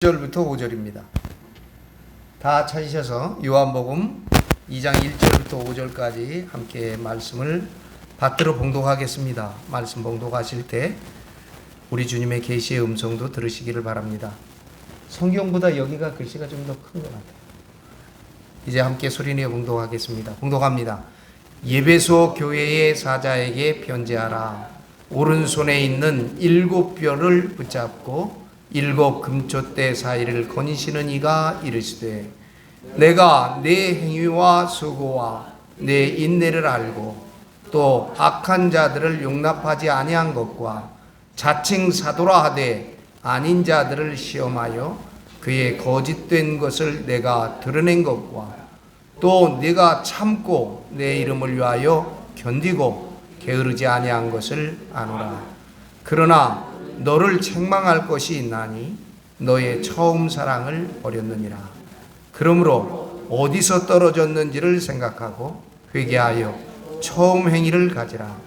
1절부터 5절입니다. 다 찾으셔서 요한복음 2장 1절부터 5절까지 함께 말씀을 받들어 봉독하겠습니다. 말씀 봉독하실 때 우리 주님의 계시의 음성도 들으시기를 바랍니다. 성경보다 여기가 글씨가 좀 더 큰 것 같아요. 이제 함께 소리내어 봉독하겠습니다. 봉독합니다. 예배소 교회의 사자에게 편지하라. 오른손에 있는 7뼈를 붙잡고 7 금초대 사이를 거니시는 이가 이르시되 내가 내 행위와 수고와 내 인내를 알고 또 악한 자들을 용납하지 아니한 것과 자칭 사도라 하되 아닌 자들을 시험하여 그의 거짓된 것을 내가 드러낸 것과 또 네가 참고 내 이름을 위하여 견디고 게으르지 아니한 것을 아노라. 그러나 너를 책망할 것이 있나니 너의 처음 사랑을 버렸느니라. 그러므로 어디서 떨어졌는지를 생각하고 회개하여 처음 행위를 가지라.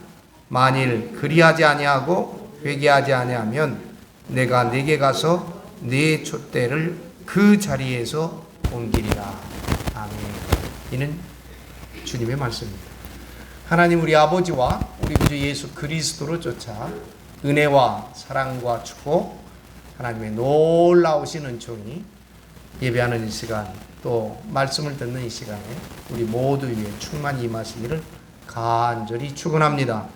만일 그리하지 아니하고 회개하지 아니하면 내가 네게 가서 네 촛대를 그 자리에서 옮기리라. 아멘. 이는 주님의 말씀입니다. 하나님 우리 아버지와 우리 구주 예수 그리스도로 쫓아 은혜와 사랑과 축복, 하나님의 놀라우신 은총이 예배하는 이 시간, 또 말씀을 듣는 이 시간에 우리 모두 위에 충만히 임하시기를 간절히 축원합니다.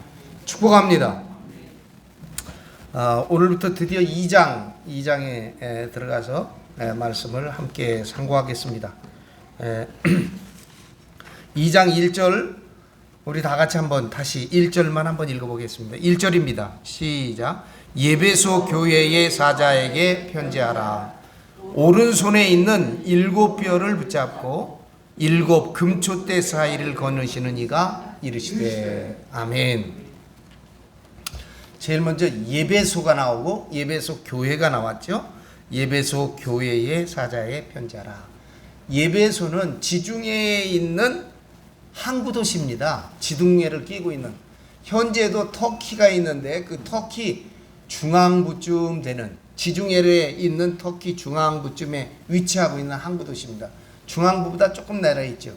축복합니다. 오늘부터 드디어 2장에 들어가서 말씀을 함께 상고하겠습니다. 2장 1절 우리 다 같이 한번 다시 1절만 한번 읽어보겠습니다. 1절입니다. 시작. 예배소 교회의 사자에게 편지하라. 오른손에 있는 7뼈를 붙잡고 7 금초대 사이를 거느시는 이가 이르시되. 아멘. 제일 먼저 예배소가 나오고 예배소 교회가 나왔죠. 예배소 교회의 사자에 편지하라. 예배소는 지중해에 있는 항구 도시입니다. 지중해를 끼고 있는. 현재도 터키가 있는데 그 터키 중앙부쯤 되는, 지중해에 있는 터키 중앙부쯤에 위치하고 있는 항구 도시입니다. 중앙부보다 조금 내려 있죠.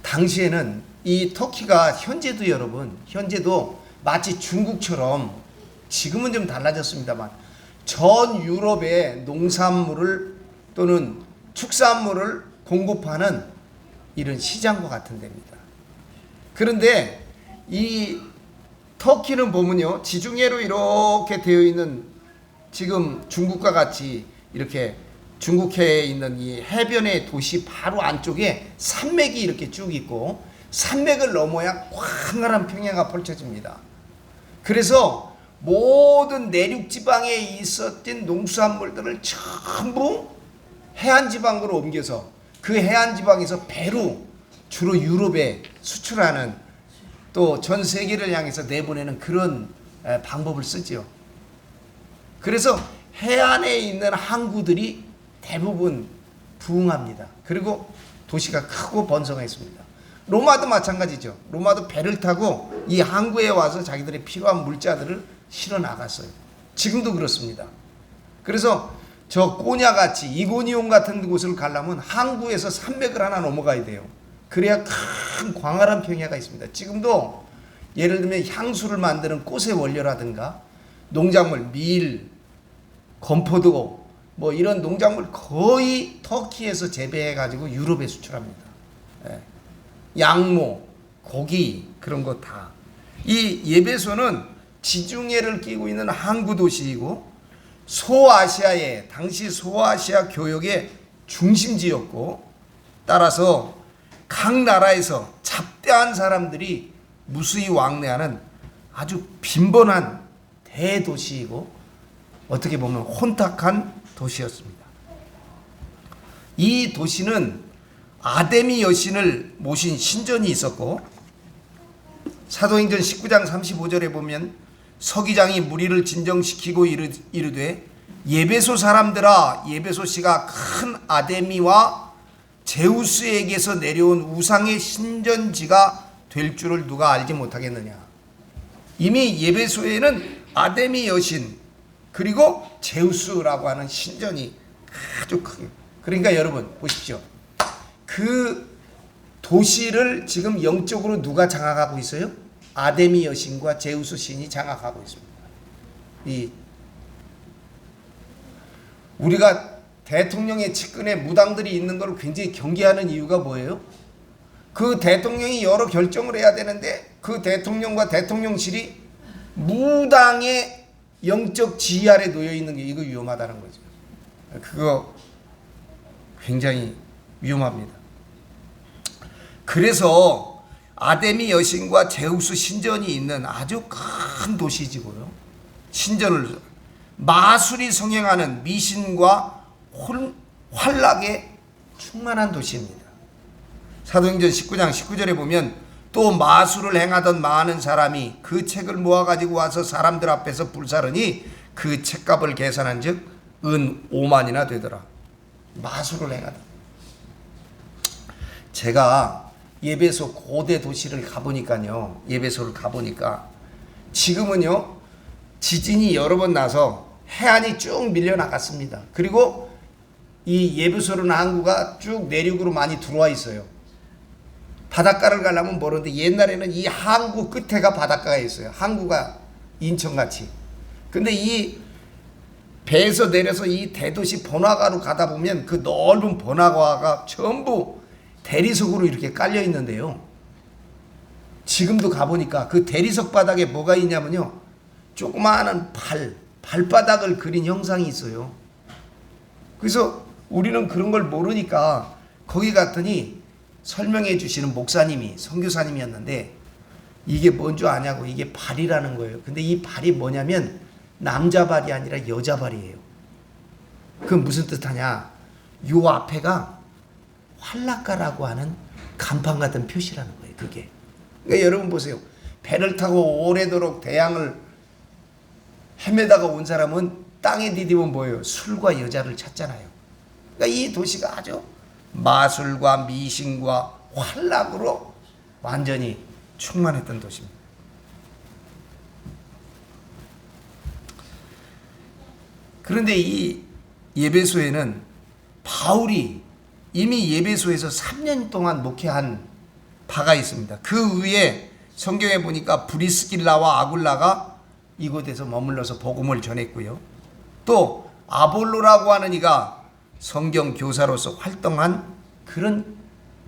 당시에는 이 터키가 현재도 여러분, 현재도 마치 중국처럼, 지금은 좀 달라졌습니다만 전 유럽의 농산물을 또는 축산물을 공급하는 이런 시장과 같은 데입니다. 그런데 이 터키는 보면요, 지중해로 이렇게 되어 있는, 지금 중국과 같이 이렇게 중국해에 있는 이 해변의 도시 바로 안쪽에 산맥이 이렇게 쭉 있고, 산맥을 넘어야 광활한 평야가 펼쳐집니다. 그래서 모든 내륙 지방에 있었던 농수산물들을 전부 해안 지방으로 옮겨서 그 해안 지방에서 배로 주로 유럽에 수출하는, 또 전 세계를 향해서 내보내는 그런 방법을 쓰죠. 그래서 해안에 있는 항구들이 대부분 부흥합니다. 그리고 도시가 크고 번성했습니다. 로마도 마찬가지죠. 로마도 배를 타고 이 항구에 와서 자기들의 필요한 물자들을 실어 나갔어요. 지금도 그렇습니다. 그래서 저 꼬냐같이 이고니온 같은 곳을 가려면 항구에서 산맥을 하나 넘어가야 돼요. 그래야 큰 광활한 평야가 있습니다. 지금도 예를 들면 향수를 만드는 꽃의 원료라든가 농작물, 밀, 건포도 뭐 이런 농작물 거의 터키에서 재배해가지고 유럽에 수출합니다. 양모, 고기 그런 거 다. 이 예배소는 지중해를 끼고 있는 항구 도시이고 소아시아의, 당시 소아시아 교역의 중심지였고, 따라서 각 나라에서 잡대한 사람들이 무수히 왕래하는 아주 빈번한 대도시이고 어떻게 보면 혼탁한 도시였습니다. 이 도시는 아데미 여신을 모신 신전이 있었고, 사도행전 19장 35절에 보면 서기장이 무리를 진정시키고 이르되 예배소 사람들아, 예배소시가 큰 아데미와 제우스에게서 내려온 우상의 신전지가 될 줄을 누가 알지 못하겠느냐. 이미 예배소에는 아데미 여신, 그리고 제우스라고 하는 신전이 아주 크게. 그러니까 여러분 보십시오. 그 도시를 지금 영적으로 누가 장악하고 있어요? 아데미 여신과 제우스 신이 장악하고 있습니다. 우리가 대통령의 측근에 무당들이 있는 걸 굉장히 경계하는 이유가 뭐예요? 그 대통령이 여러 결정을 해야 되는데 그 대통령과 대통령실이 무당의 영적 지휘 아래 놓여 있는 게 이거 위험하다는 거죠. 그거 굉장히 위험합니다. 그래서 아데미 여신과 제우스 신전이 있는 아주 큰 도시지고요. 신전을 마술이 성행하는 미신과 환락에 충만한 도시입니다. 사도행전 19장 19절에 보면 또 마술을 행하던 많은 사람이 그 책을 모아가지고 와서 사람들 앞에서 불사르니 그 책값을 계산한 즉 은 5만이나 되더라. 마술을 행하던. 제가 예배소 고대 도시를 가보니까요. 예배소를 가보니까 지금은요. 지진이 여러 번 나서 해안이 쭉 밀려나갔습니다. 그리고 이 예배소로는 항구가 쭉 내륙으로 많이 들어와 있어요. 바닷가를 가려면 멀었는데 옛날에는 이 항구 끝에가 바닷가가 있어요. 항구가 인천같이. 근데 이 배에서 내려서 이 대도시 번화가로 가다 보면 그 넓은 번화가가 전부 대리석으로 이렇게 깔려 있는데요. 지금도 가보니까 그 대리석 바닥에 뭐가 있냐면요. 조그마한 발바닥을 그린 형상이 있어요. 그래서 우리는 그런 걸 모르니까 거기 갔더니 설명해 주시는 목사님이 선교사님이었는데 이게 뭔 줄 아냐고 이게 발이라는 거예요. 근데 이 발이 뭐냐면 남자 발이 아니라 여자 발이에요. 그건 무슨 뜻하냐? 요 앞에가 활락가라고 하는 간판 같은 표시라는 거예요. 그게. 그러니까 여러분 보세요. 배를 타고 오래도록 대양을 헤매다가 온 사람은 땅에 디디면 뭐예요? 술과 여자를 찾잖아요. 그러니까 이 도시가 아주 마술과 미신과 환락으로 완전히 충만했던 도시입니다. 그런데 이 예배소에는 바울이 이미 예배소에서 3년 동안 목회한 바가 있습니다. 그 위에 성경에 보니까 브리스길라와 아굴라가 이곳에서 머물러서 복음을 전했고요. 또 아볼로라고 하는 이가 성경 교사로서 활동한 그런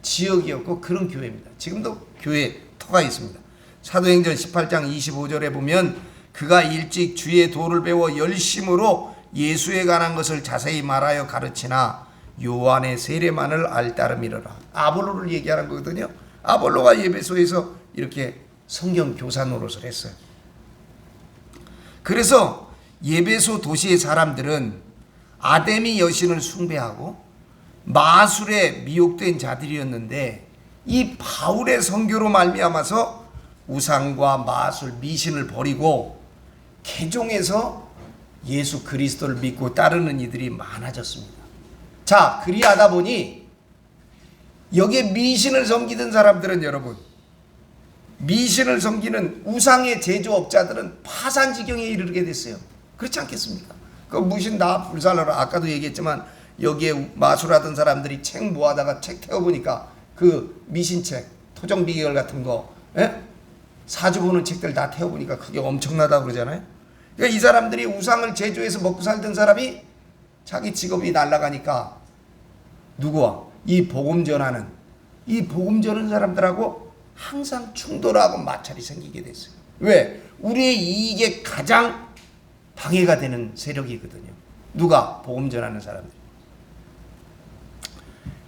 지역이었고 그런 교회입니다. 지금도 교회 터가 있습니다. 사도행전 18장 25절에 보면 그가 일찍 주의 도를 배워 열심으로 예수에 관한 것을 자세히 말하여 가르치나 요한의 세례만을 알 따름이로라. 아볼로를 얘기하는 거거든요. 아볼로가 예배소에서 이렇게 성경 교사 노릇을 했어요. 그래서 예배소 도시의 사람들은 아데미 여신을 숭배하고 마술에 미혹된 자들이었는데 이 바울의 선교로 말미암아서 우상과 마술, 미신을 버리고 개종해서 예수 그리스도를 믿고 따르는 이들이 많아졌습니다. 자, 그리하다 보니 여기에 미신을 섬기던 사람들은 여러분, 미신을 섬기는 우상의 제조업자들은 파산지경에 이르게 됐어요. 그렇지 않겠습니까? 그 무신 다 불살라라. 아까도 얘기했지만 여기에 마술하던 사람들이 책 모아다가 책 태워보니까 그 미신책, 토정비결 같은 거, 사주 보는 책들 다 태워보니까 그게 엄청나다고 그러잖아요. 그러니까 이 사람들이 우상을 제조해서 먹고 살던 사람이 자기 직업이 날아가니까 누구와? 이 복음 전하는 사람들하고 항상 충돌하고 마찰이 생기게 됐어요. 왜? 우리의 이익에 가장 방해가 되는 세력이거든요. 누가? 복음 전하는 사람들.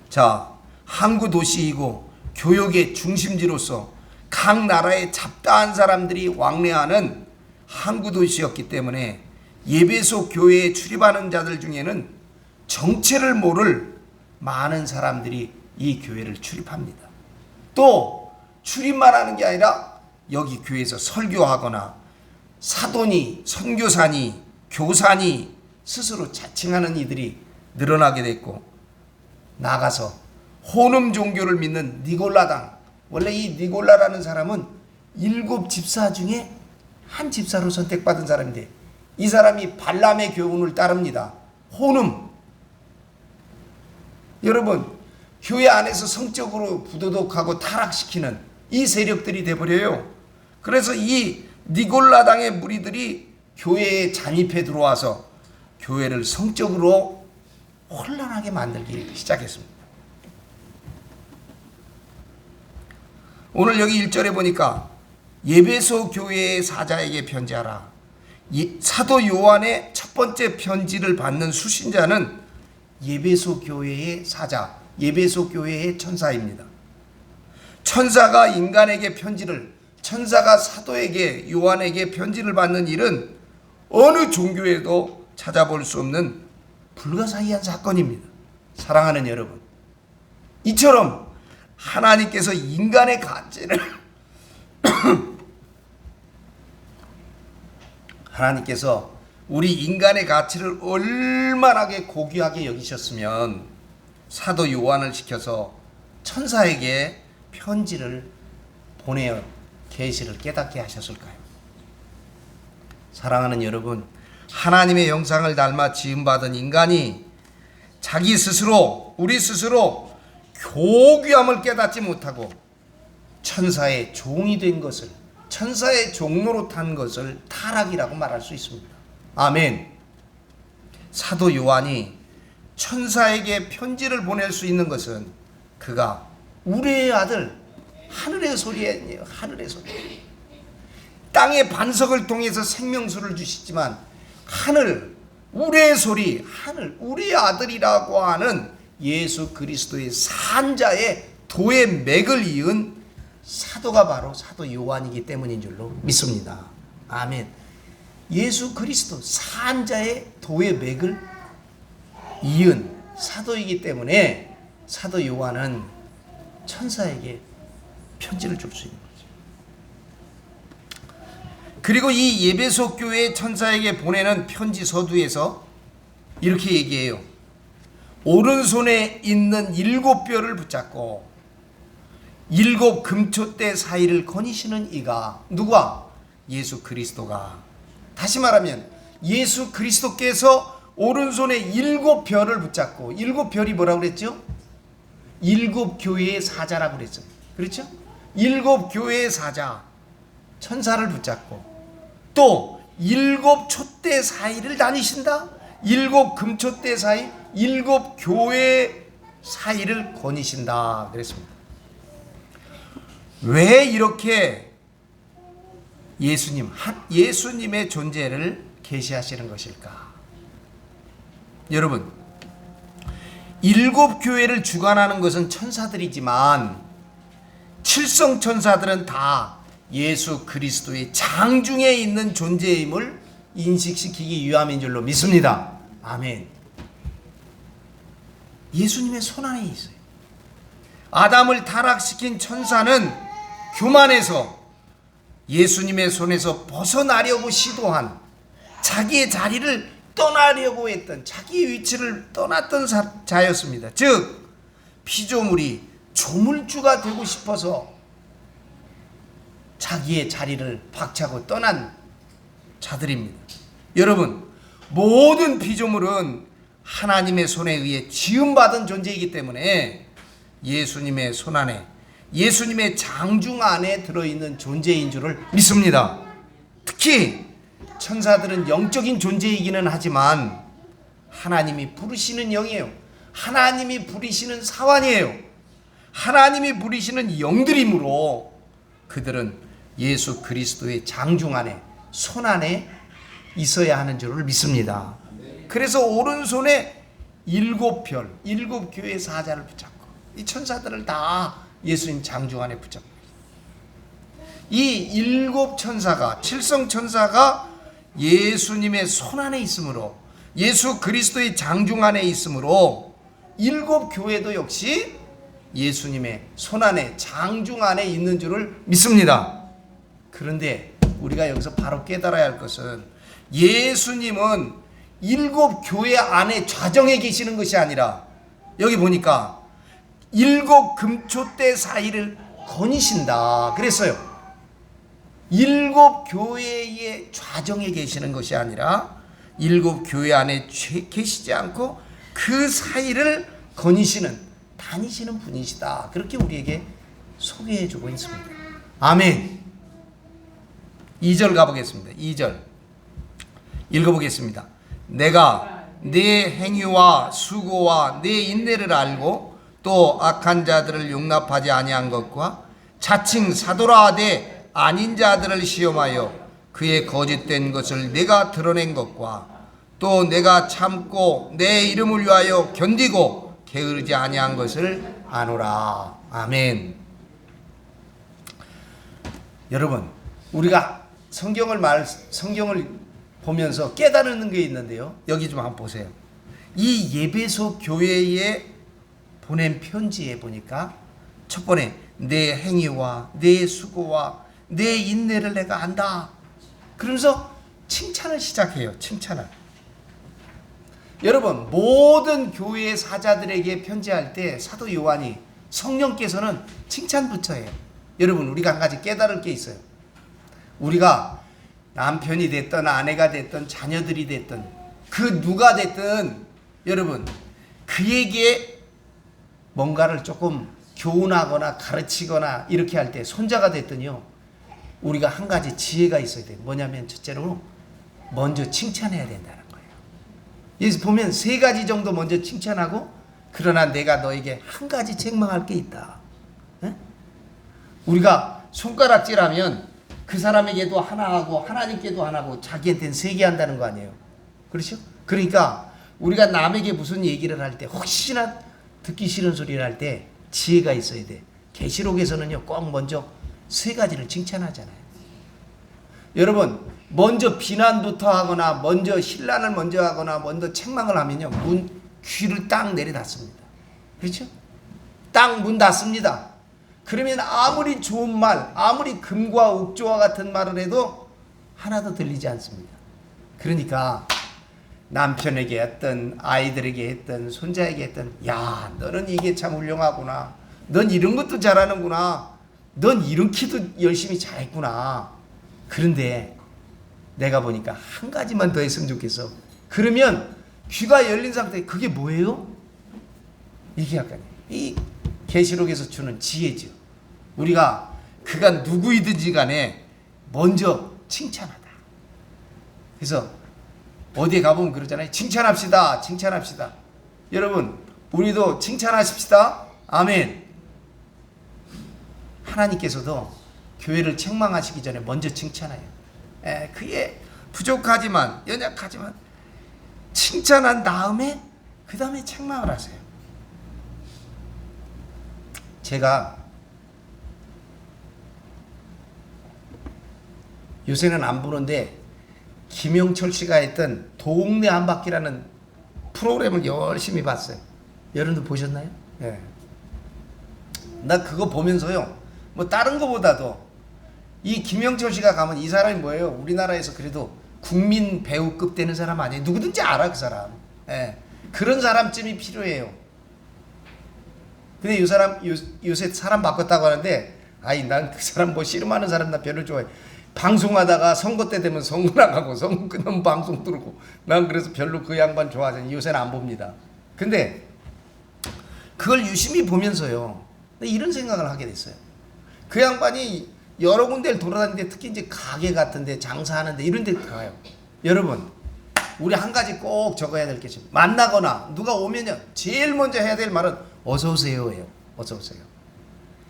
자, 항구 도시이고 교역의 중심지로서 각 나라의 잡다한 사람들이 왕래하는 항구 도시였기 때문에 예배소 교회에 출입하는 자들 중에는 정체를 모를 많은 사람들이 이 교회를 출입합니다. 또 출입만 하는 게 아니라 여기 교회에서 설교하거나 사도니, 선교사니, 교사니 스스로 자칭하는 이들이 늘어나게 됐고 나가서 호놈 종교를 믿는 니골라당, 원래 이 니골라라는 사람은 7 집사 중에 한 집사로 선택받은 사람인데 이 사람이 발람의 교훈을 따릅니다. 혼음. 여러분, 교회 안에서 성적으로 부도덕하고 타락시키는 이 세력들이 돼버려요. 그래서 이 니골라당의 무리들이 교회에 잠입해 들어와서 교회를 성적으로 혼란하게 만들기 시작했습니다. 오늘 여기 1절에 보니까 에베소 교회의 사자에게 편지하라. 사도 요한의 첫 번째 편지를 받는 수신자는 에베소 교회의 사자, 에베소 교회의 천사입니다. 천사가 인간에게 편지를, 천사가 사도에게, 요한에게 편지를 받는 일은 어느 종교에도 찾아볼 수 없는 불가사의한 사건입니다. 사랑하는 여러분, 이처럼 하나님께서 인간의 가치를 하나님께서 우리 인간의 가치를 얼마나 고귀하게 여기셨으면 사도 요한을 시켜서 천사에게 편지를 보내어 계시를 깨닫게 하셨을까요? 사랑하는 여러분, 하나님의 형상을 닮아 지음받은 인간이 자기 스스로, 우리 스스로 교귀함을 깨닫지 못하고 천사의 종이 된 것을, 천사의 종로로 탄 것을 타락이라고 말할 수 있습니다. 아멘. 사도 요한이 천사에게 편지를 보낼 수 있는 것은 그가 우리의 아들, 하늘의 소리예요. 하늘의 소리. 땅의 반석을 통해서 생명수를 주시지만 하늘, 우리의 소리, 하늘, 우리의 아들이라고 하는 예수 그리스도의 산자의 도의 맥을 이은 사도가 바로 사도 요한이기 때문인 줄로 믿습니다. 아멘. 예수 그리스도 산자의 도의 맥을 이은 사도이기 때문에 사도 요한은 천사에게 편지를 줄 수 있는 거죠. 그리고 이 에베소 교회 천사에게 보내는 편지 서두에서 이렇게 얘기해요. 오른손에 있는 7뼈를 붙잡고 7 금초대 사이를 거니시는 이가, 누가? 예수 그리스도가. 다시 말하면 예수 그리스도께서 오른손에 7별을 붙잡고, 7별이 뭐라고 그랬죠? 7 교회의 사자라고 그랬죠. 그렇죠? 7 교회의 사자, 천사를 붙잡고 또 7 촛대 사이를 다니신다. 7 금초대 사이, 7 교회 사이를 거니신다 그랬습니다. 왜 이렇게 예수님의 존재를 계시하시는 것일까? 여러분, 7 교회를 주관하는 것은 천사들이지만 칠성 천사들은 다 예수 그리스도의 장중에 있는 존재임을 인식시키기 위함인 줄로 믿습니다. 아멘. 예수님의 손안에 있어요. 아담을 타락시킨 천사는 교만해서 예수님의 손에서 벗어나려고 시도한, 자기의 자리를 떠나려고 했던, 자기의 위치를 떠났던 자였습니다. 즉 피조물이 조물주가 되고 싶어서 자기의 자리를 박차고 떠난 자들입니다. 여러분, 모든 피조물은 하나님의 손에 의해 지음받은 존재이기 때문에 예수님의 손 안에, 예수님의 장중 안에 들어있는 존재인 줄을 믿습니다. 특히 천사들은 영적인 존재이기는 하지만 하나님이 부르시는 영이에요. 하나님이 부르시는 사환이에요. 하나님이 부르시는 영들이므로 그들은 예수 그리스도의 장중 안에, 손 안에 있어야 하는 줄을 믿습니다. 그래서 오른손에 7별, 7 교회 사자를 붙잡고 이 천사들을 다 예수님 장중 안에 붙잡고, 이 7 천사가, 칠성 천사가 예수님의 손 안에 있으므로, 예수 그리스도의 장중 안에 있으므로 7 교회도 역시 예수님의 손 안에, 장중 안에 있는 줄을 믿습니다. 그런데 우리가 여기서 바로 깨달아야 할 것은 예수님은 7 교회 안에 좌정에 계시는 것이 아니라 여기 보니까 7 금초대 사이를 거니신다 그랬어요. 일곱 교회의 좌정에 계시는 것이 아니라 일곱 교회 안에 계시지 않고 그 사이를 거니시는 다니시는 분이시다. 그렇게 우리에게 소개해 주고 있습니다. 아멘. 2절 가보겠습니다. 2절 읽어보겠습니다. 내가 네 행위와 수고와 네 인내를 알고 또 악한 자들을 용납하지 아니한 것과 자칭 사도라 하되 아닌 자들을 시험하여 그의 거짓된 것을 내가 드러낸 것과 또 내가 참고 내 이름을 위하여 견디고 게으르지 아니한 것을 아노라. 아멘. 여러분, 우리가 성경을 보면서 깨달는 게 있는데요. 여기 좀 한번 보세요. 이 예배소 교회에 보낸 편지에 보니까 첫 번에 내 행위와 내 수고와 내 인내를 내가 안다. 그러면서 칭찬을 시작해요. 칭찬을. 여러분, 모든 교회의 사자들에게 편지할 때 사도 요한이 성령께서는 칭찬부터예요. 여러분, 우리가 한 가지 깨달을 게 있어요. 우리가 남편이 됐든 아내가 됐든 자녀들이 됐든 그 누가 됐든 여러분, 그에게 뭔가를 조금 교훈하거나 가르치거나 이렇게 할 때 손자가 됐든요, 우리가 한 가지 지혜가 있어야 돼요. 뭐냐면 첫째로 먼저 칭찬해야 된다는 거예요. 여기서 보면 세 가지 정도 먼저 칭찬하고, 그러나 내가 너에게 한 가지 책망할 게 있다. 에? 우리가 손가락질하면 그 사람에게도 하나 하고 하나님께도 하나 하고 자기한테는 세 개 한다는 거 아니에요. 그렇죠? 그러니까 우리가 남에게 무슨 얘기를 할 때, 혹시나 듣기 싫은 소리를 할 때 지혜가 있어야 돼. 계시록에서는요 꼭 먼저 세 가지를 칭찬하잖아요. 여러분, 먼저 비난부터 하거나 먼저 신란을 먼저 하거나 먼저 책망을 하면요 귀를 딱 내려닫습니다. 그렇죠? 딱 문 닫습니다. 그러면 아무리 좋은 말, 아무리 금과 옥조와 같은 말을 해도 하나도 들리지 않습니다. 그러니까 남편에게 했든 아이들에게 했든 손자에게 했든, 야, 너는 이게 참 훌륭하구나, 넌 이런 것도 잘하는구나, 넌 이렇게도 열심히 잘했구나. 그런데 내가 보니까 한 가지만 더 했으면 좋겠어. 그러면 귀가 열린 상태에 그게 뭐예요? 이게 약간 이 계시록에서 주는 지혜죠. 우리가 그가 누구이든지 간에 먼저 칭찬하다. 그래서 어디에 가보면 그러잖아요. 칭찬합시다. 칭찬합시다. 여러분, 우리도 칭찬하십시다. 아멘. 하나님께서도 교회를 책망하시기 전에 먼저 칭찬해요. 그게 부족하지만, 연약하지만 칭찬한 다음에 그 다음에 책망을 하세요. 제가 요새는 안 보는데 김영철 씨가 했던 동네 한 바퀴라는 프로그램을 열심히 봤어요. 여러분도 보셨나요? 네. 나 그거 보면서요, 뭐 다른 거보다도 이 김영철 씨가 가면 이 사람이 뭐예요? 우리나라에서 그래도 국민 배우급 되는 사람 아니에요? 누구든지 알아, 그 사람. 네. 그런 사람쯤이 필요해요. 근데 이 사람 요새 사람 바꿨다고 하는데, 아이, 난 그 사람 뭐 씨름하는 사람 나 별로 좋아해. 방송하다가 선거 때 되면 선거 나가고 선거 끝나면 방송 들고, 난 그래서 별로 그 양반 좋아하잖아요. 요새는 안 봅니다. 근데 그걸 유심히 보면서요, 이런 생각을 하게 됐어요. 그 양반이 여러 군데를 돌아다니는데, 특히 이제 가게 같은데 장사하는데 이런 데 가요. 여러분, 우리 한 가지 꼭 적어야 될 게 있습니다. 만나거나 누가 오면요, 제일 먼저 해야 될 말은 어서 오세요예요. 어서 오세요.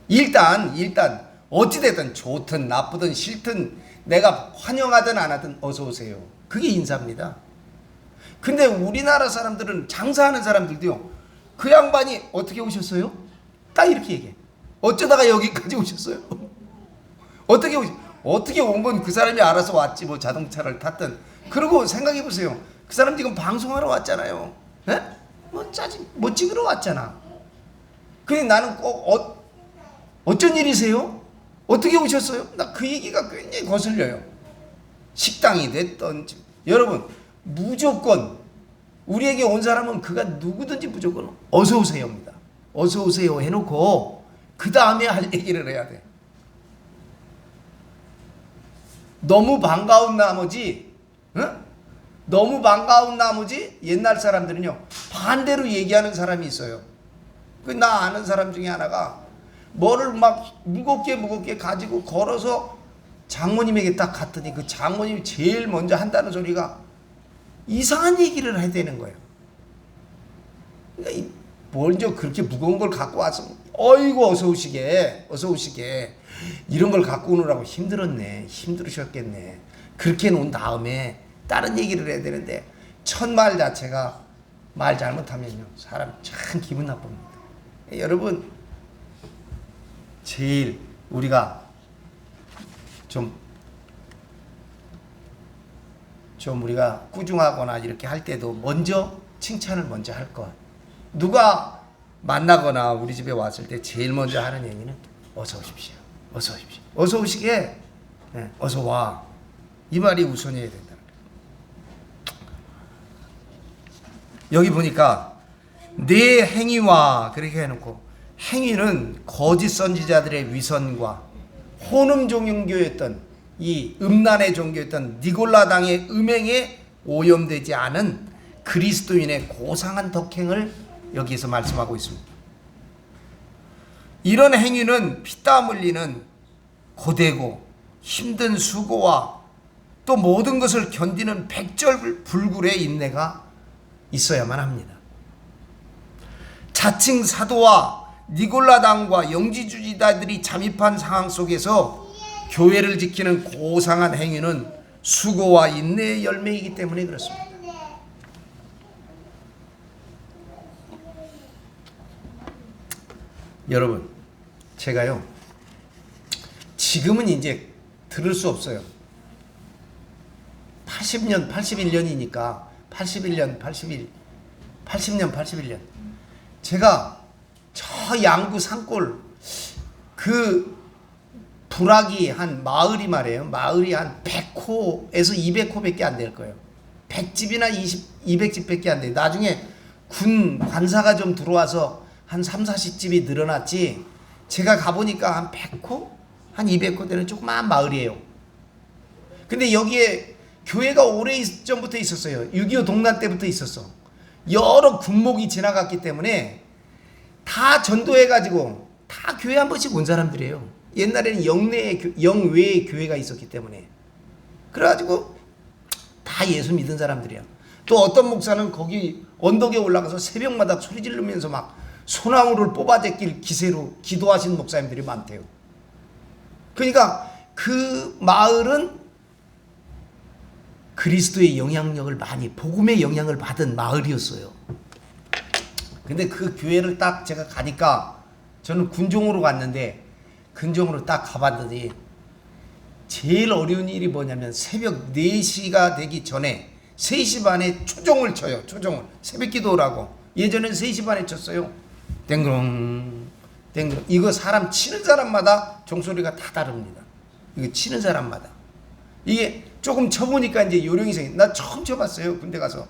일단 어찌됐든 좋든 나쁘든 싫든 내가 환영하든 안 하든 어서 오세요. 그게 인사입니다. 근데 우리나라 사람들은, 장사하는 사람들도요, 그 양반이 어떻게 오셨어요? 딱 이렇게 얘기해. 어쩌다가 여기까지 오셨어요? 어떻게 온 건 그 사람이 알아서 왔지, 뭐 자동차를 탔든. 그리고 생각해 보세요. 그 사람 지금 방송하러 왔잖아요. 에? 뭐 찍으러 왔잖아. 근데 나는 꼭 어쩐 일이세요? 어떻게 오셨어요? 나 그 얘기가 굉장히 거슬려요. 식당이 됐던, 여러분, 무조건 우리에게 온 사람은 그가 누구든지 무조건 어서 오세요입니다. 어서 오세요 해놓고 그 다음에 할 얘기를 해야 돼. 너무 반가운 나머지, 너무 반가운 나머지 옛날 사람들은요 반대로 얘기하는 사람이 있어요. 나 아는 사람 중에 하나가 뭐를 막 무겁게 가지고 걸어서 장모님에게 딱 갔더니 그 장모님이 제일 먼저 한다는 소리가 이상한 얘기를 해야 되는 거예요. 그러니까 먼저 그렇게 무거운 걸 갖고 와서 어이구 어서 오시게 이런 걸 갖고 오느라고 힘들으셨겠네. 그렇게 놓은 다음에 다른 얘기를 해야 되는데 첫 말 자체가 말 잘못하면요 사람 참 기분 나쁩니다. 여러분 제일 우리가 좀 우리가 꾸중하거나 이렇게 할 때도 먼저 칭찬을 먼저 할 것. 누가 만나거나 우리 집에 왔을 때 제일 먼저 하는 얘기는 어서 오십시오. 어서 오시게. 네, 어서 와. 이 말이 우선이어야 된다. 여기 보니까 내 행위와 그렇게 해놓고 행위는 거짓 선지자들의 위선과 혼음 종교였던 이 음란의 종교였던 니골라당의 음행에 오염되지 않은 그리스도인의 고상한 덕행을 여기에서 말씀하고 있습니다. 이런 행위는 피땀 흘리는 고되고 힘든 수고와 또 모든 것을 견디는 백절불굴의 인내가 있어야만 합니다. 자칭 사도와 니골라당과 영지주의자들이 잠입한 상황 속에서 교회를 지키는 고상한 행위는 수고와 인내의 열매이기 때문에 그렇습니다. 여러분, 제가요 지금은 이제 들을 수 없어요. 80년, 81년이니까 80년 제가 저 양구 산골 그 불악이 한 마을이 말이에요. 마을이 한 100호에서 200호밖에 안 될 거예요. 100집이나 200집밖에 안 돼요. 나중에 군 관사가 좀 들어와서 한 3, 40집이 늘어났지. 제가 가보니까 한 100호? 한 200호 되는 조그마한 마을이에요. 근데 여기에 교회가 오래전부터 있었어요. 6.25 동란 때부터 있었어. 여러 군목이 지나갔기 때문에 다 전도해가지고 다 교회 한 번씩 온 사람들이에요. 옛날에는 영외의 교회가 있었기 때문에. 그래가지고 다 예수 믿은 사람들이야. 또 어떤 목사는 거기 언덕에 올라가서 새벽마다 소리 지르면서 막 소나무를 뽑아제낄 기세로 기도하신 목사님들이 많대요. 그러니까 그 마을은 그리스도의 영향력을 많이, 복음의 영향을 받은 마을이었어요. 근데 그 교회를 딱 제가 가니까 저는 군종으로 갔는데 근종으로 딱 가봤더니 제일 어려운 일이 뭐냐면 새벽 4시가 되기 전에 3시 반에 초종을 쳐요. 초종을. 새벽 기도라고. 예전엔 3시 반에 쳤어요. 땡그렁 땡그렁. 이거 사람 치는 사람마다 종소리가 다 다릅니다. 이거 치는 사람마다. 이게 조금 쳐보니까 이제 요령이 생겨. 나 처음 쳐봤어요. 군대 가서.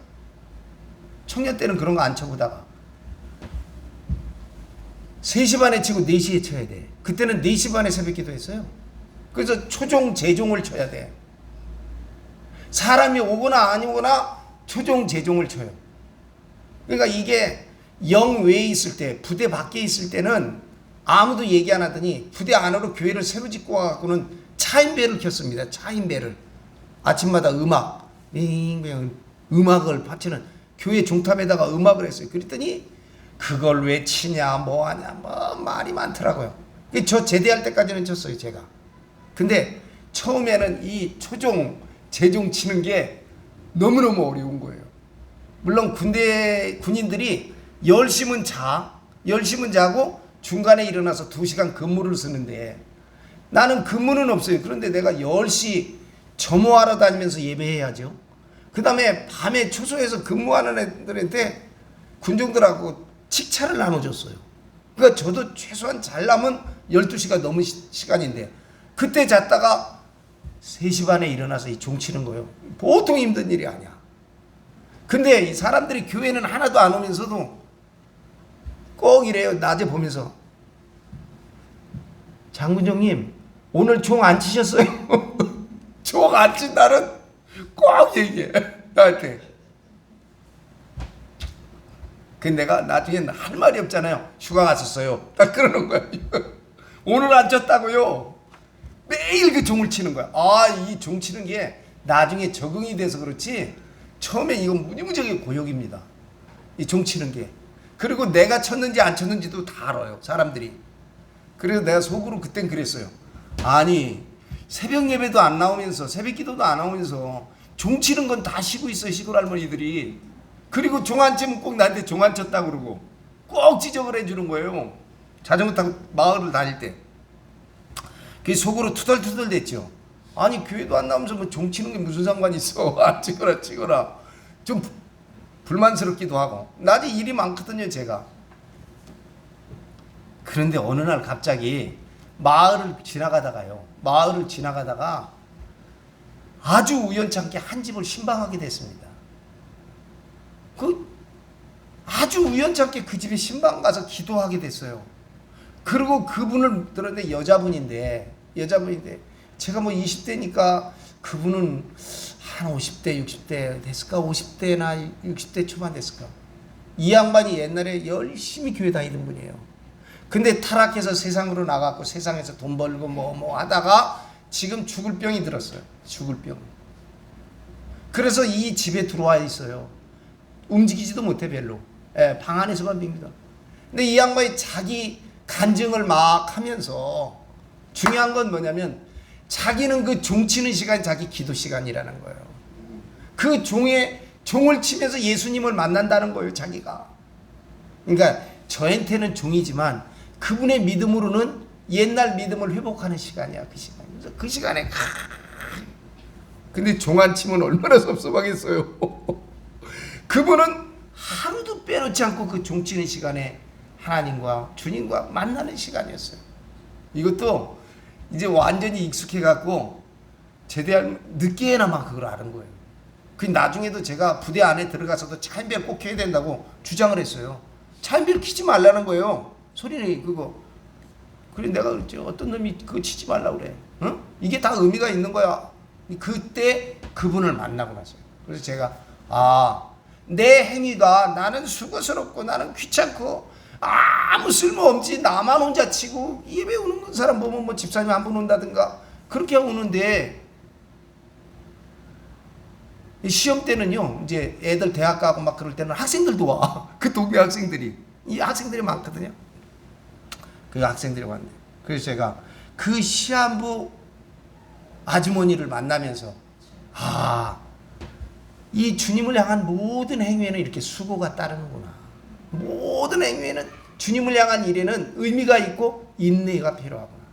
청년 때는 그런 거 안 쳐보다가 3시 반에 치고 4시에 쳐야 돼. 그때는 4시 반에 새벽 기도했어요. 그래서 초종, 재종을 쳐야 돼. 사람이 오거나 안 오거나 초종, 재종을 쳐요. 그러니까 이게 영외에 있을 때, 부대 밖에 있을 때는 아무도 얘기 안 하더니 부대 안으로 교회를 새로 짓고 와갖고는 차인배를 켰습니다. 차인배를. 아침마다 음악을 바치는 교회 종탑에다가 음악을 했어요. 그랬더니 그걸 왜 치냐 뭐하냐 뭐 말이 많더라고요. 저 제대할 때까지는 쳤어요 제가. 근데 처음에는 이 초종 재종 치는 게 너무너무 어려운 거예요. 물론 군인들이 10시면 자고 중간에 일어나서 2시간 근무를 쓰는데 나는 근무는 없어요. 그런데 내가 10시 점호하러 다니면서 예배해야죠. 그 다음에 밤에 초소에서 근무하는 애들한테 군종들하고 칙차를 나눠줬어요. 그러니까 저도 최소한 잘라면 12시가 넘은 시간인데 그때 잤다가 3시 반에 일어나서 이 종 치는 거예요. 보통 힘든 일이 아니야. 근데 이 사람들이 교회는 하나도 안 오면서도 꼭 이래요. 낮에 보면서 장군장님 오늘 종 안 치셨어요? 종 마치 나는 꼭 얘기해 나한테. 그 내가 나중에 할 말이 없잖아요. 휴가 갔었어요. 딱 그러는 거야. 오늘 안 쳤다고요. 매일 그 종을 치는 거야. 아, 이 종 치는 게 나중에 적응이 돼서 그렇지 처음에 이건 무지무지하게 고역입니다. 이 종 치는 게. 그리고 내가 쳤는지 안 쳤는지도 다 알아요, 사람들이. 그래서 내가 속으로 그땐 그랬어요. 아니, 새벽 예배도 안 나오면서 새벽 기도도 안 나오면서 종 치는 건 다 쉬고 있어, 시골 할머니들이. 그리고 종 안 치면 꼭 나한테 종 안 쳤다고 그러고 꼭 지적을 해주는 거예요. 자전거 타고 마을을 다닐 때. 그 속으로 투덜투덜 됐죠. 아니, 교회도 안 나오면서 뭐 종 치는 게 무슨 상관이 있어. 안 치거라 치거라. 좀 불만스럽기도 하고. 낮에 일이 많거든요, 제가. 그런데 어느 날 갑자기 마을을 지나가다가 아주 우연찮게 한 집을 신방하게 됐습니다. 아주 우연찮게 그 집에 신방 가서 기도하게 됐어요. 그리고 그분을 들었는데 여자분인데 제가 뭐 20대니까 그분은 한 50대 60대 됐을까? 50대나 60대 초반 됐을까? 이 양반이 옛날에 열심히 교회 다니던 분이에요. 근데 타락해서 세상으로 나갔고 세상에서 돈 벌고 뭐 하다가 지금 죽을 병이 들었어요. 죽을 병. 그래서 이 집에 들어와 있어요. 움직이지도 못해 별로. 예, 방 안에서만 빕니다. 근데 이 양반이 자기 간증을 막 하면서 중요한 건 뭐냐면 자기는 그 종 치는 시간이 자기 기도 시간이라는 거예요. 그 종을 치면서 예수님을 만난다는 거예요, 자기가. 그러니까 저한테는 종이지만 그분의 믿음으로는 옛날 믿음을 회복하는 시간이야, 그 시간. 그래서 그 시간에 근데 종 안 치면 얼마나 섭섭하겠어요. 그분은 하루도 빼놓지 않고 그 종 치는 시간에 하나님과 주님과 만나는 시간이었어요. 이것도 이제 완전히 익숙해갖고 제대할 늦게나마 그걸 아는 거예요. 그 나중에도 제가 부대 안에 들어가서도 차인벨 꼭 켜야 된다고 주장을 했어요. 차인벨 키지 말라는 거예요. 소리는 그거. 그래 내가 그랬죠. 어떤 놈이 그거 치지 말라고 그래. 응? 이게 다 의미가 있는 거야. 그때 그분을 만나고 났어요. 그래서 제가 내 행위가 나는 수고스럽고 나는 귀찮고 아무 쓸모없지 나만 혼자 치고 예배 오는 사람 보면 뭐 집사님 한 분 온다든가 그렇게 오는데 시험 때는요 이제 애들 대학 가고 막 그럴 때는 학생들도 와. 그 동네 학생들이 이 학생들이 많거든요. 그 학생들이 왔는데 그래서 제가 그 시한부 아주머니를 만나면서 이 주님을 향한 모든 행위에는 이렇게 수고가 따르는구나. 모든 행위에는 주님을 향한 일에는 의미가 있고 인내가 필요하구나.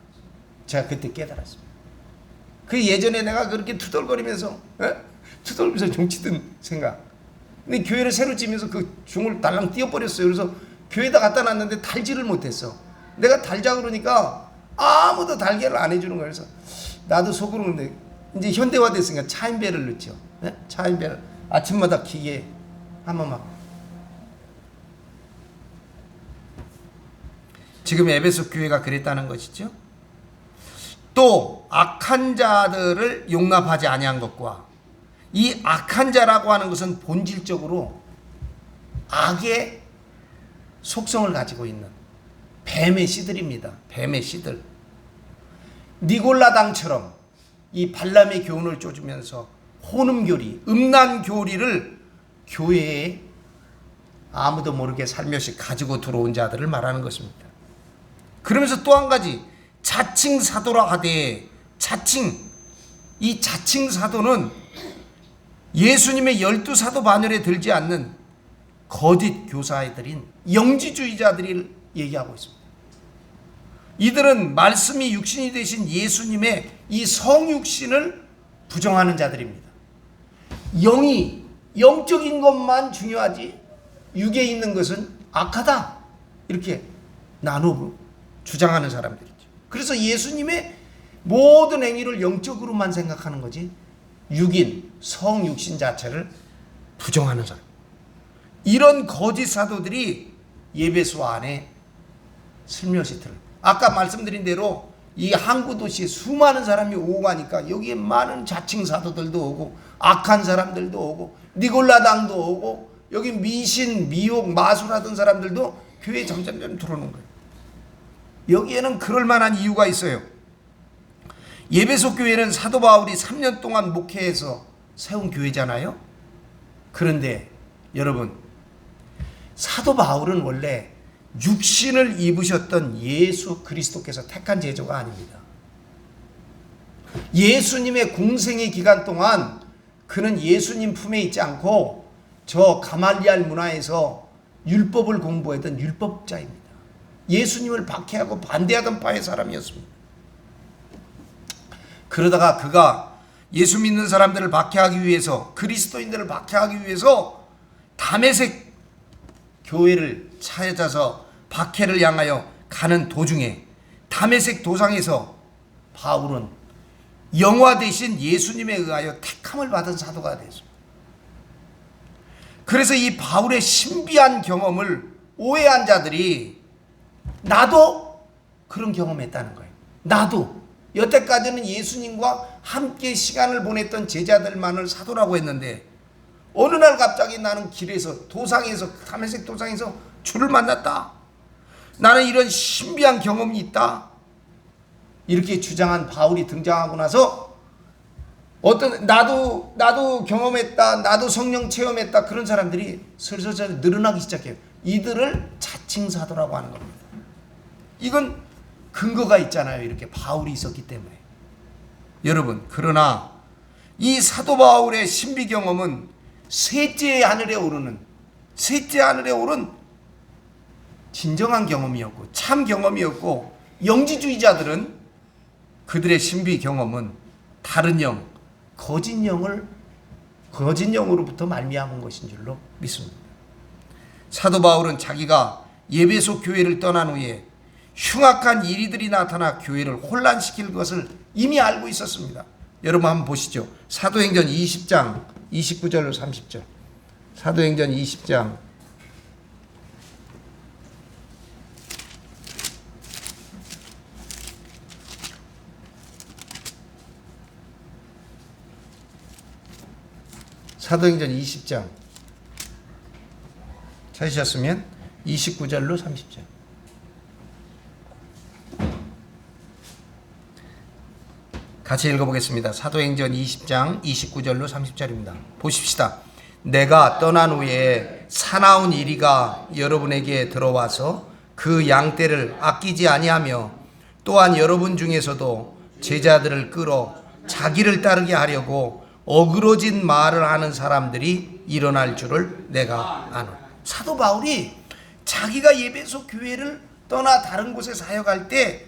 제가 그때 깨달았습니다. 그 예전에 내가 그렇게 투덜거리면서 종 치던 생각. 근데 교회를 새로 지면서 그 종을 달랑 띄워버렸어요. 그래서 교회에다 갖다 놨는데 달지를 못했어. 내가 달자 그러니까 아무도 달개를 안 해주는 거예요. 그래서 나도 속으로 근데 이제 현대화 됐으니까 차인벨을 넣죠. 네? 차인벨을 아침마다 기계 한 번만. 지금 에베소 교회가 그랬다는 것이죠. 또 악한 자들을 용납하지 아니한 것과 이 악한 자라고 하는 것은 본질적으로 악의 속성을 가지고 있는 뱀의 씨들입니다. 뱀의 씨들. 니골라당처럼 이 발람의 교훈을 쫓으면서 혼음교리, 음란교리를 교회에 아무도 모르게 살며시 가지고 들어온 자들을 말하는 것입니다. 그러면서 또 한 가지 자칭 사도라 하되 이 자칭 사도는 예수님의 12사도 반열에 들지 않는 거짓 교사들인 영지주의자들을 얘기하고 있습니다. 이들은 말씀이 육신이 되신 예수님의 이 성육신을 부정하는 자들입니다. 영적인 것만 중요하지 육에 있는 것은 악하다 이렇게 나누어 주장하는 사람들이죠. 그래서 예수님의 모든 행위를 영적으로만 생각하는 거지 육인, 성육신 자체를 부정하는 사람. 이런 거짓 사도들이 예배소 안에 슬며시 들어요. 아까 말씀드린 대로 이 항구 도시에 수많은 사람이 오고 가니까 여기에 많은 자칭 사도들도 오고 악한 사람들도 오고 니골라당도 오고 여기 미신, 미혹, 마술하던 사람들도 교회에 점점 들어오는 거예요. 여기에는 그럴 만한 이유가 있어요. 예배소 교회는 사도 바울이 3년 동안 목회해서 세운 교회잖아요. 그런데 여러분, 사도 바울은 원래 육신을 입으셨던 예수 그리스도께서 택한 제자가 아닙니다. 예수님의 공생의 기간 동안 그는 예수님 품에 있지 않고 저 가말리알 문화에서 율법을 공부했던 율법자입니다. 예수님을 박해하고 반대하던 파의 사람이었습니다. 그러다가 그가 예수 믿는 사람들을 박해하기 위해서, 그리스도인들을 박해하기 위해서 다메섹 교회를 찾아서 박해를 향하여 가는 도중에 다메섹 도상에서 바울은 영화 대신 예수님에 의하여 택함을 받은 사도가 되었습니다. 그래서 이 바울의 신비한 경험을 오해한 자들이 나도 그런 경험했다는 거예요. 나도 여태까지는 예수님과 함께 시간을 보냈던 제자들만을 사도라고 했는데 어느 날 갑자기 나는 길에서 도상에서 다메섹 도상에서 주를 만났다. 나는 이런 신비한 경험이 있다. 이렇게 주장한 바울이 등장하고 나서 어떤 나도 경험했다, 나도 성령 체험했다, 그런 사람들이 슬슬 늘어나기 시작해요. 이들을 자칭 사도라고 하는 겁니다. 이건 근거가 있잖아요. 이렇게 바울이 있었기 때문에. 여러분, 그러나 이 사도 바울의 신비 경험은 셋째 하늘에 오른 진정한 경험이었고 참 경험이었고, 영지주의자들은 그들의 신비 경험은 다른 영, 거짓 영으로부터 말미암은 것인 줄로 믿습니다. 사도 바울은 자기가 예배소 교회를 떠난 후에 흉악한 이리들이 나타나 교회를 혼란시킬 것을 이미 알고 있었습니다. 여러분 한번 보시죠. 사도행전 20장 29절로 30절. 사도행전 20장 20장 찾으셨으면 29절로 30절. 같이 읽어보겠습니다. 사도행전 20장 29절로 30절입니다. 보십시다. 내가 떠난 후에 사나운 이리가 여러분에게 들어와서 그 양떼를 아끼지 아니하며 또한 여러분 중에서도 제자들을 끌어 자기를 따르게 하려고 어그러진 말을 하는 사람들이 일어날 줄을 내가 아노라. 사도 바울이 자기가 예배소 교회를 떠나 다른 곳에 사역할 때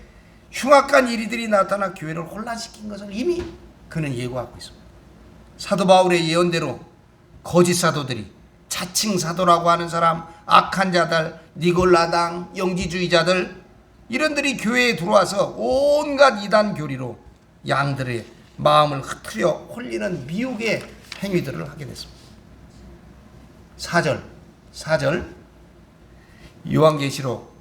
흉악한 이리들이 나타나 교회를 혼란시킨 것을 이미 그는 예고하고 있습니다. 사도 바울의 예언대로 거짓 사도들이, 자칭 사도라고 하는 사람, 악한 자들, 니골라당, 영지주의자들, 이런들이 교회에 들어와서 온갖 이단 교리로 양들의 마음을 흐트려 홀리는 미혹의 행위들을 하게 됐습니다. 4절 요한계시록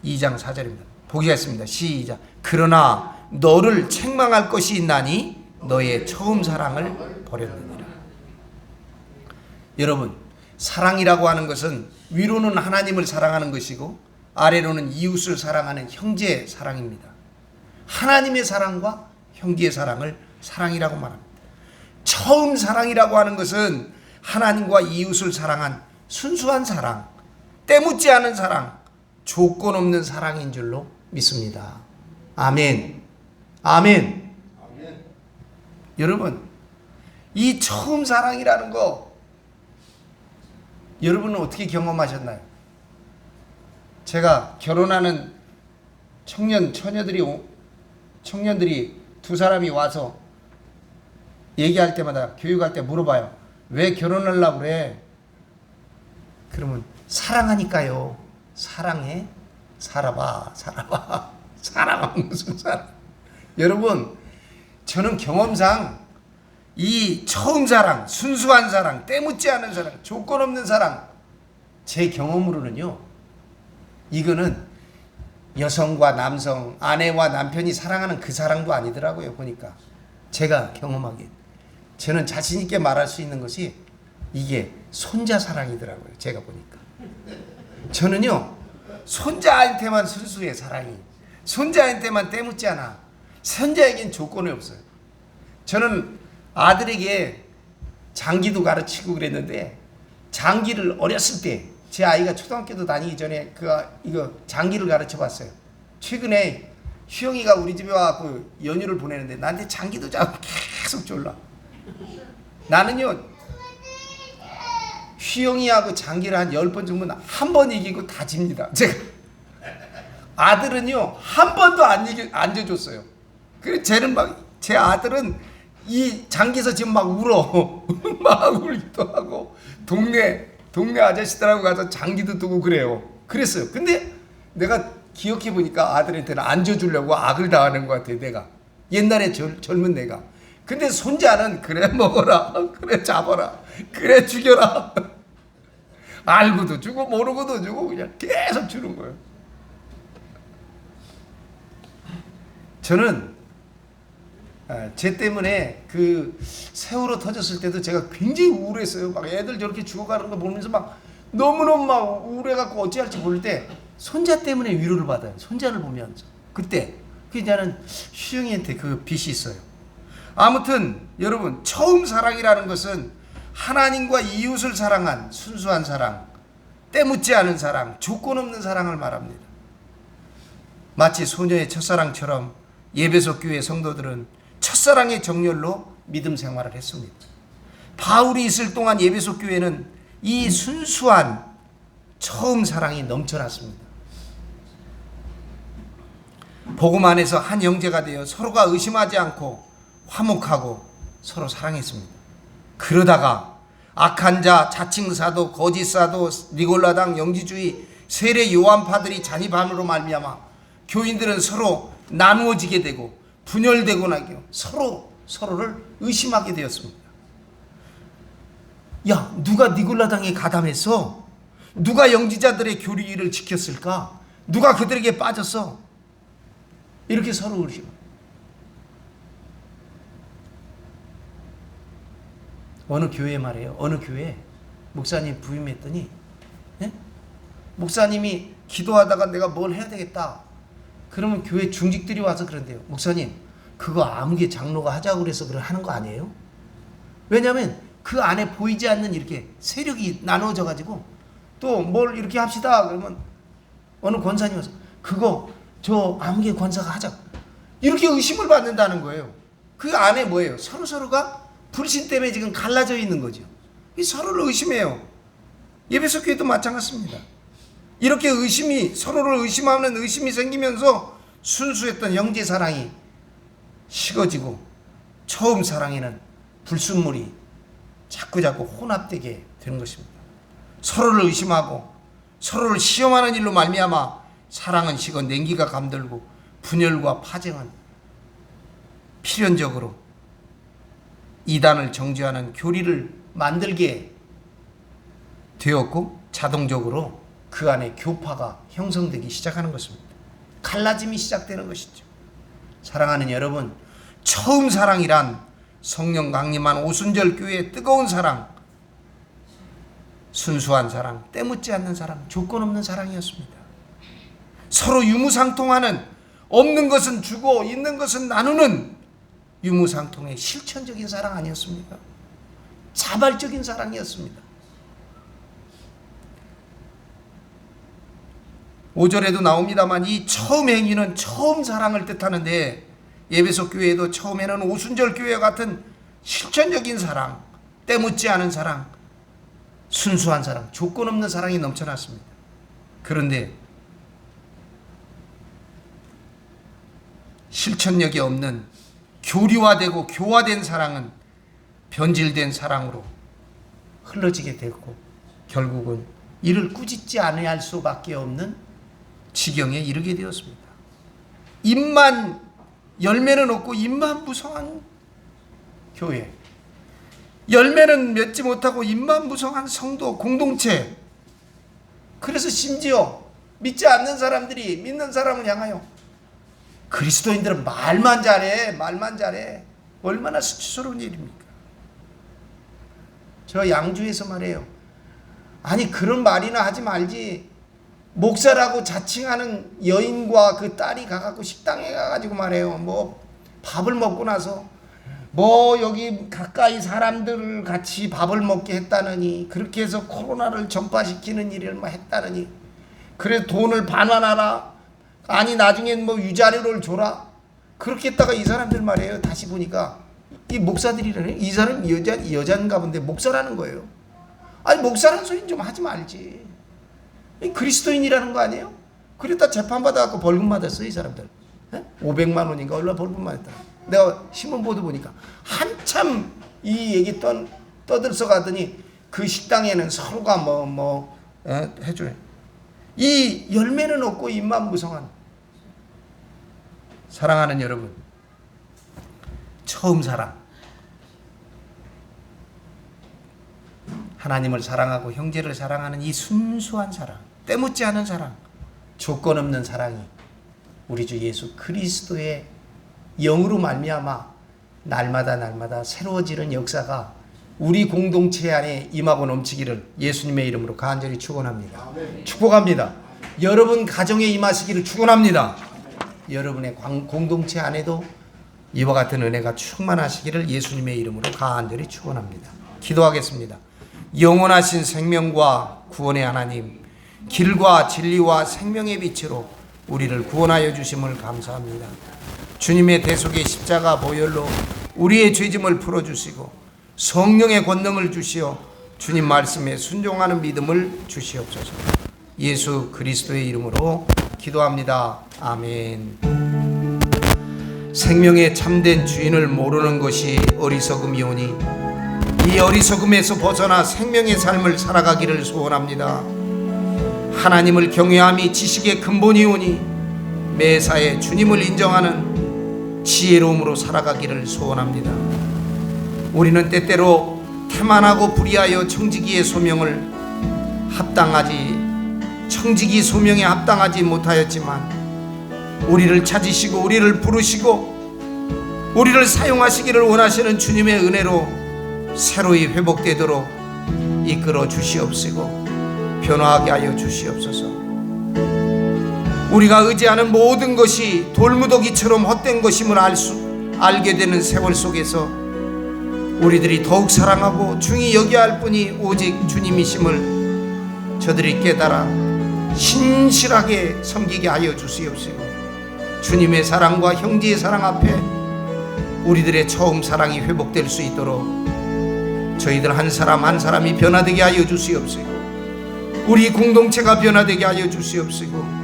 2장 4절입니다. 보겠습니다. 시작. 그러나 너를 책망할 것이 있나니 너의 처음 사랑을 버렸느니라. 여러분, 사랑이라고 하는 것은 위로는 하나님을 사랑하는 것이고 아래로는 이웃을 사랑하는 형제의 사랑입니다. 하나님의 사랑과 형제의 사랑을 사랑이라고 말합니다. 처음 사랑이라고 하는 것은 하나님과 이웃을 사랑한 순수한 사랑, 때묻지 않은 사랑, 조건 없는 사랑인 줄로 믿습니다. 아멘. 아멘. 아멘. 여러분, 이 처음 사랑이라는 거 여러분은 어떻게 경험하셨나요? 제가 결혼하는 청년들이 두 사람이 와서 얘기할 때마다, 교육할 때 물어봐요. 왜 결혼하려고 그래? 그러면 사랑하니까요. 사랑해? 살아봐. 사랑은 무슨 사랑? 여러분, 저는 경험상 이 처음 사랑, 순수한 사랑, 때묻지 않은 사랑, 조건 없는 사랑, 제 경험으로는요, 이거는 여성과 남성, 아내와 남편이 사랑하는 그 사랑도 아니더라고요. 보니까 제가 경험하기에 저는 자신 있게 말할 수 있는 것이 이게 손자 사랑이더라고요. 제가 보니까 저는요 손자한테만 순수해 사랑이. 손자한테만 때묻지 않아. 손자에겐 조건이 없어요. 저는 아들에게 장기도 가르치고 그랬는데 장기를 어렸을 때 제 아이가 초등학교도 다니기 전에 이거 장기를 가르쳐 봤어요. 최근에 휴영이가 우리 집에 와서 연휴를 보내는데 나한테 장기도 자고 계속 졸라. 나는요 휴영이하고 장기를 한 10번 정도는 한 번 이기고 다 집니다. 제가 아들은요 한 번도 안 져줬어요. 그래서 쟤는 제 아들은 이 장기에서 지금 막 울어. 막 울기도 하고 동네 아저씨들하고 가서 장기도 두고 그래요. 그랬어요. 근데 내가 기억해 보니까 아들한테는 안 져주려고 악을 당하는 것 같아요. 내가 옛날에 젊은 내가. 근데 손자는 그래 먹어라, 그래 잡아라, 그래 죽여라. 알고도 주고 모르고도 주고 그냥 계속 주는 거예요. 저는 쟤 때문에 그 세월호 터졌을 때도 제가 굉장히 우울했어요. 막 애들 저렇게 죽어가는 거 보면서 막 너무너무 막 우울해갖고 어찌할지 모를 때 손자 때문에 위로를 받아요. 손자를 보면서 그때 나는 휴영이한테 그 빛이 있어요. 아무튼 여러분 처음 사랑이라는 것은 하나님과 이웃을 사랑한 순수한 사랑, 때묻지 않은 사랑, 조건 없는 사랑을 말합니다. 마치 소녀의 첫사랑처럼 예배소 교회 성도들은 첫사랑의 정열로 믿음 생활을 했습니다. 바울이 있을 동안 예배소 교회는 이 순수한 처음 사랑이 넘쳐났습니다. 복음 안에서 한 형제가 되어 서로가 의심하지 않고 화목하고 서로 사랑했습니다. 그러다가 악한 자, 자칭 사도, 거짓 사도, 니골라당, 영지주의, 세례 요한파들이 잔입함으로 말미암아 교인들은 서로 나누어지게 되고 분열되고 나게 서로를 의심하게 되었습니다. 야, 누가 니골라당에 가담했어? 누가 영지자들의 교리를 지켰을까? 누가 그들에게 빠졌어? 이렇게 서로 의심. 어느 교회 말이에요. 어느 교회 목사님 부임했더니 목사님이 기도하다가 내가 뭘 해야 되겠다. 그러면 교회 중직들이 와서 그런대요. 목사님, 그거 아무개 장로가 하자고 그래서 하는 거 아니에요? 왜냐하면 그 안에 보이지 않는 이렇게 세력이 나눠져 가지고 또 뭘 이렇게 합시다. 그러면 어느 권사님 와서 그거 저 아무개 권사가 하자. 이렇게 의심을 받는다는 거예요. 그 안에 뭐예요? 서로가 불신 때문에 지금 갈라져 있는 거죠. 서로를 의심해요. 예배소 교회도 마찬가지입니다. 이렇게 서로를 의심하는 의심이 생기면서 순수했던 형제 사랑이 식어지고 처음 사랑에는 불순물이 자꾸 혼합되게 되는 것입니다. 서로를 의심하고 서로를 시험하는 일로 말미암아 사랑은 식어 냉기가 감돌고 분열과 파쟁은 필연적으로 이단을 정죄하는 교리를 만들게 되었고 자동적으로 그 안에 교파가 형성되기 시작하는 것입니다. 갈라짐이 시작되는 것이죠. 사랑하는 여러분, 처음 사랑이란 성령 강림한 오순절 교회의 뜨거운 사랑, 순수한 사랑, 때묻지 않는 사랑, 조건 없는 사랑이었습니다. 서로 유무상통하는, 없는 것은 주고 있는 것은 나누는 유무상통의 실천적인 사랑 아니었습니까? 자발적인 사랑이었습니다. 5절에도 나옵니다만 이 처음 행위는 처음 사랑을 뜻하는데 예배소 교회에도 처음에는 오순절 교회와 같은 실천적인 사랑, 때묻지 않은 사랑, 순수한 사랑, 조건 없는 사랑이 넘쳐났습니다. 그런데 실천력이 없는 교리화되고 교화된 사랑은 변질된 사랑으로 흘러지게 되고 결국은 이를 꾸짖지 않아야 할 수밖에 없는 지경에 이르게 되었습니다. 입만 열매는 없고 입만 무성한 교회, 열매는 맺지 못하고 입만 무성한 성도 공동체. 그래서 심지어 믿지 않는 사람들이 믿는 사람을 향하여 그리스도인들은 말만 잘해, 말만 잘해. 얼마나 수치스러운 일입니까? 저 양주에서 말해요. 아니 그런 말이나 하지 말지. 목사라고 자칭하는 여인과 그 딸이 가갖고 식당에 가가지고 말해요. 뭐 밥을 먹고 나서 뭐 여기 가까이 사람들을 같이 밥을 먹게 했다느니, 그렇게 해서 코로나를 전파시키는 일을 뭐 했다느니, 그래 돈을 반환하라, 아니 나중엔 뭐 위자료를 줘라, 그렇게 했다가 이 사람들 말이에요. 다시 보니까 이 목사들이라네. 이 사람 여자인가 본데 목사라는 거예요. 아니 목사라는 소리는 좀 하지 말지. 그리스도인이라는 거 아니에요? 그랬다 재판받아갖고 벌금 받았어요. 이 사람들 500만 원인가 얼마 벌금 받았다. 내가 신문 보도 보니까 한참 이 얘기 떠들썩 하더니 그 식당에는 서로가 해줘요. 이 열매는 없고 입만 무성한. 사랑하는 여러분, 처음 사랑, 하나님을 사랑하고 형제를 사랑하는 이 순수한 사랑, 때묻지 않은 사랑, 조건 없는 사랑이 우리 주 예수 그리스도의 영으로 말미암아 날마다 새로워지는 역사가 우리 공동체 안에 임하고 넘치기를 예수님의 이름으로 간절히 축원합니다. 축복합니다. 여러분 가정에 임하시기를 축원합니다. 여러분의 공동체 안에도 이와 같은 은혜가 충만하시기를 예수님의 이름으로 간절히 축원합니다. 기도하겠습니다. 영원하신 생명과 구원의 하나님, 길과 진리와 생명의 빛으로 우리를 구원하여 주심을 감사합니다. 주님의 대속의 십자가 보혈로 우리의 죄짐을 풀어주시고 성령의 권능을 주시어 주님 말씀에 순종하는 믿음을 주시옵소서. 예수 그리스도의 이름으로 기도합니다. 아멘. 생명의 참된 주인을 모르는 것이 어리석음이오니 이 어리석음에서 벗어나 생명의 삶을 살아가기를 소원합니다. 하나님을 경외함이 지식의 근본이오니 매사에 주님을 인정하는 지혜로움으로 살아가기를 소원합니다. 우리는 때때로 태만하고 불의하여 청지기의 소명에 합당하지 못하였지만 우리를 찾으시고 우리를 부르시고 우리를 사용하시기를 원하시는 주님의 은혜로 새로이 회복되도록 이끌어 주시옵시고 변화하게 하여 주시옵소서. 우리가 의지하는 모든 것이 돌무더기처럼 헛된 것임을 알게 되는 세월 속에서 우리들이 더욱 사랑하고 중히 여겨야 할 분이 오직 주님이심을 저들이 깨달아 신실하게 섬기게 하여 주시옵시고 주님의 사랑과 형제의 사랑 앞에 우리들의 처음 사랑이 회복될 수 있도록 저희들 한 사람 한 사람이 변화되게 하여 주시옵시고 우리 공동체가 변화되게 하여 주시옵시고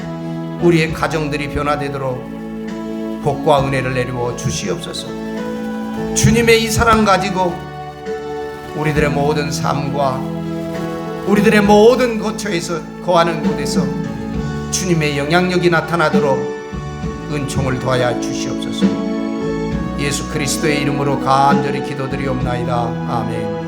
우리의 가정들이 변화되도록 복과 은혜를 내리워 주시옵소서. 주님의 이 사랑 가지고 우리들의 모든 삶과 우리들의 모든 거처에서 거하는 곳에서 주님의 영향력이 나타나도록 은총을 더하여 주시옵소서. 예수 그리스도의 이름으로 간절히 기도드리옵나이다. 아멘.